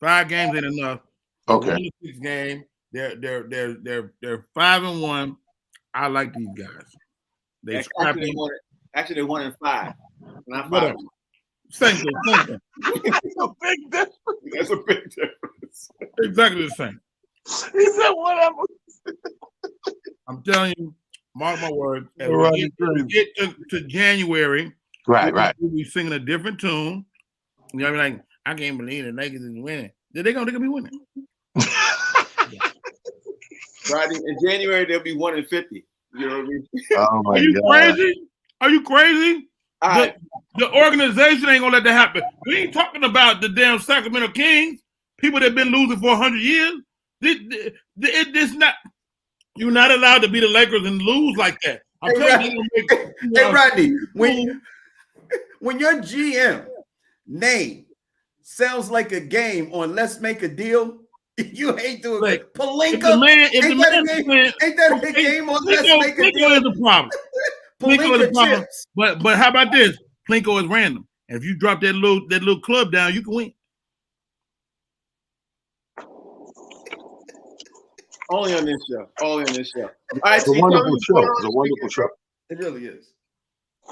5 games ain't enough. Okay. 1 to 6 game. They're 5-1. I like these guys. They scrappy. Actually, they're 1 and 5. Not 5. Whatever. Same thing. That's a big difference. That's a big difference. Exactly the same. He said whatever. I'm telling you, mark my words. As Right. we get to January, Right. we'll be singing a different tune. You know, like, I can't believe the Lakers is winning. They're gonna be winning. Friday in January they'll be 1 and 50. You know what I mean? Oh my Are you God. crazy? Are you crazy? All right. The organization ain't gonna let that happen. We ain't talking about the damn Sacramento Kings, people that been losing for 100 years. This not. You're not allowed to be the Lakers and lose like that. I'm telling you. Hey, Rodney, when your GM name sounds like a game on Let's Make a Deal, you ain't doing it. Palinka, ain't that a game on Let's Make a Deal? Plinko is the problem. Plinko is the problem. But how about this? Plinko is random. And if you drop that little club down, you can win. Only on this show. All right, It's a wonderful show. It's a wonderful show. It really is.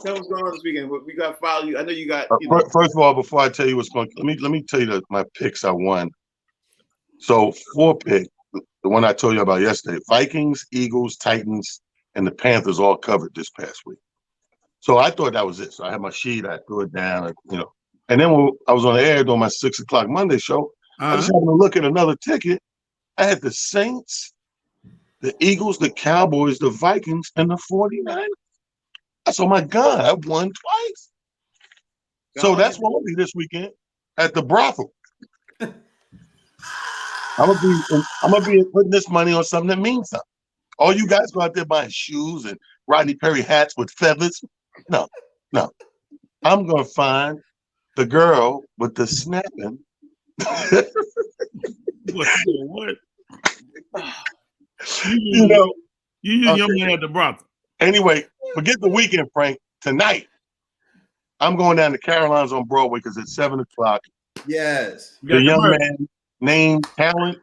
Tell me what's going on this weekend. We got to follow you. I know you got. First of all, before I tell you what's going, let me tell you my picks I won. So 4 pick, the one I told you about yesterday: Vikings, Eagles, Titans, and the Panthers all covered this past week. So I thought that was it. So I had my sheet, I threw it down, and then when I was on the air doing my 6 o'clock Monday show, I was having a look at another ticket. I had the Saints, the Eagles, the Cowboys, the Vikings, and the 49ers. So my God, I won twice. So that's what I'll be this weekend at the brothel. I'm gonna be putting this money on something that means something. All you guys go out there buying shoes and Rodney Perry hats with feathers. No. I'm gonna find the girl with the snapping. What? You use your man at the brothel. Anyway, forget the weekend, Frank. Tonight, I'm going down to Caroline's on Broadway because it's 7 o'clock. Yes. The young man named Talent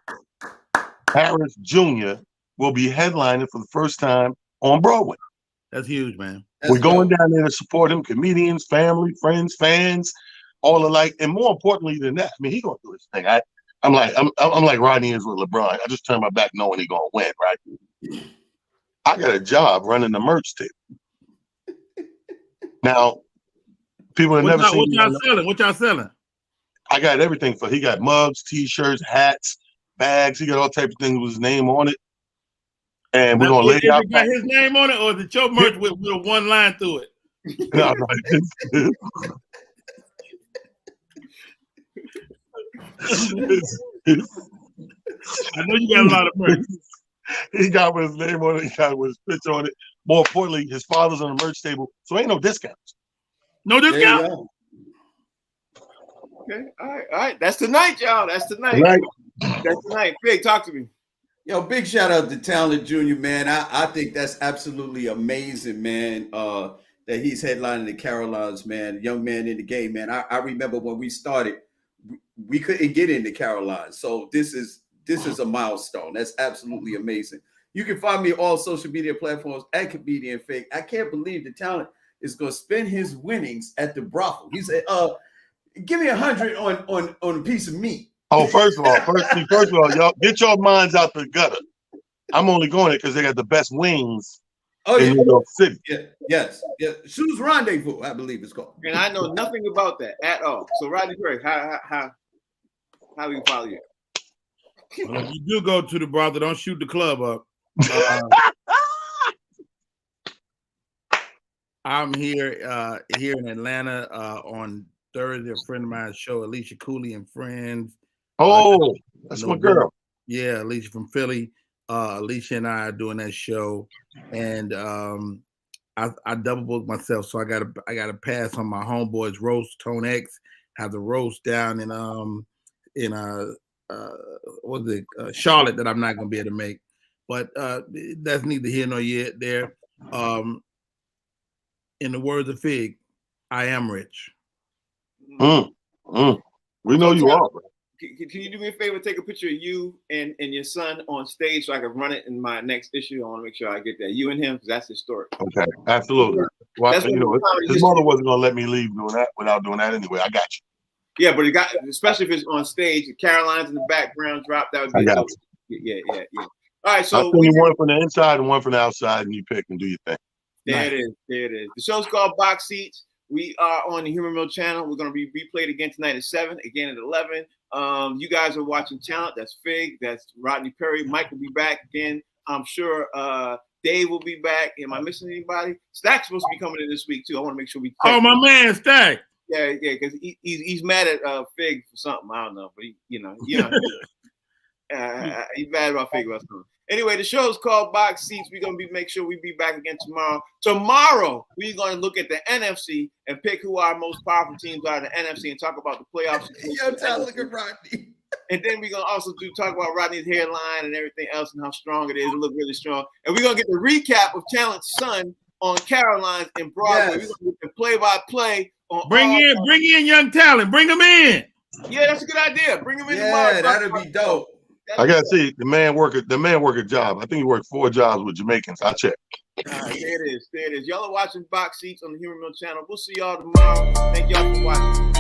Harris Jr. will be headlining for the first time on Broadway. That's huge, man. We're going down there to support him. Comedians, family, friends, fans, all alike. And more importantly than that, I mean, he's gonna do his thing. I'm like Rodney is with LeBron. I just turn my back knowing he's gonna win, right? I got a job running the merch table. Now, people have never seen What y'all selling? I got everything he got mugs, t-shirts, hats, bags. He got all types of things with his name on it. And we're gonna lay it out. Got his name on it, or is it your merch with one line through it? No. I know you got a lot of merch. He got with his name on it. He got with his picture on it. More importantly, his father's on the merch table, so ain't no discounts. No discount. Okay. All right. That's tonight, y'all. That's tonight. Right. That's tonight. Big, talk to me. Yo, big shout out to Talent Jr., man. I think that's absolutely amazing, man. That he's headlining the Carolines, man. Young man in the game, man. I remember when we started, we couldn't get into Carolines. So this is a milestone. That's absolutely amazing. You can find me on all social media platforms at Comedian Fake. I can't believe the Talent is going to spend his winnings at the brothel. He said, give me 100 on a piece of meat. Oh, first of all, y'all get your minds out the gutter. I'm only going there because they got the best wings in New York City. Yeah, yes. Shoes Rendezvous, I believe it's called. And I know nothing about that at all. So, Rodney Perry, how we can follow you? Well, if you do go to the brothel, don't shoot the club up. I'm here here in Atlanta on Thursday. A friend of mine's show, Alicia Cooley and Friends. Oh, that's my girl. Yeah, Alicia from Philly. Alicia and I are doing that show, and I double booked myself, so I gotta pass on my homeboys roast. Tone X have the roast down in Charlotte that I'm not gonna be able to make, but that's neither here nor there. In the words of Fig, I am rich. We know you are. Can you do me a favor? Take a picture of you and your son on stage so I can run it in my next issue. I want to make sure I get that. You and him, because that's historic. Okay, absolutely. Well, his mother wasn't going to let me leave doing that without doing that anyway. I got you. Yeah, but especially if it's on stage, the Carolines in the background drop. That would be. I got you. Yeah. All right, so I'll send you one from the inside and one from the outside, and you pick and do your thing. There it is. The show's called Box Seats. We are on the Humor Mill channel. We're going to be replayed again tonight at 7, again at 11. You guys are watching talent. That's Fig. That's Rodney Perry. Mike will be back again. I'm sure Dave will be back. Am I missing anybody? Stack's supposed to be coming in this week too. I want to make sure we. Oh, my man, Stack. Yeah, because he's mad at Fig for something. I don't know, but he's mad about Fig about something. Anyway, the show is called Box Seats. We're going to make sure we be back again tomorrow. Tomorrow, we're going to look at the NFC and pick who our most powerful teams are in the NFC and talk about the playoffs. Look at Rodney. And then we're going to also talk about Rodney's hairline and everything else and how strong it is. It look really strong. And we're going to get the recap of Talent's son on Carolines and Broadway. Yes. We're going to get the play-by-play. Bring in young talent. Bring them in. Yeah, that's a good idea. Bring them in tomorrow. Yeah, that'd be dope. I gotta see the man work a job. I think he worked 4 jobs with Jamaicans. I'll check. There it is. Y'all are watching Box Seats on the Humor Mill channel. We'll see y'all tomorrow. Thank y'all for watching.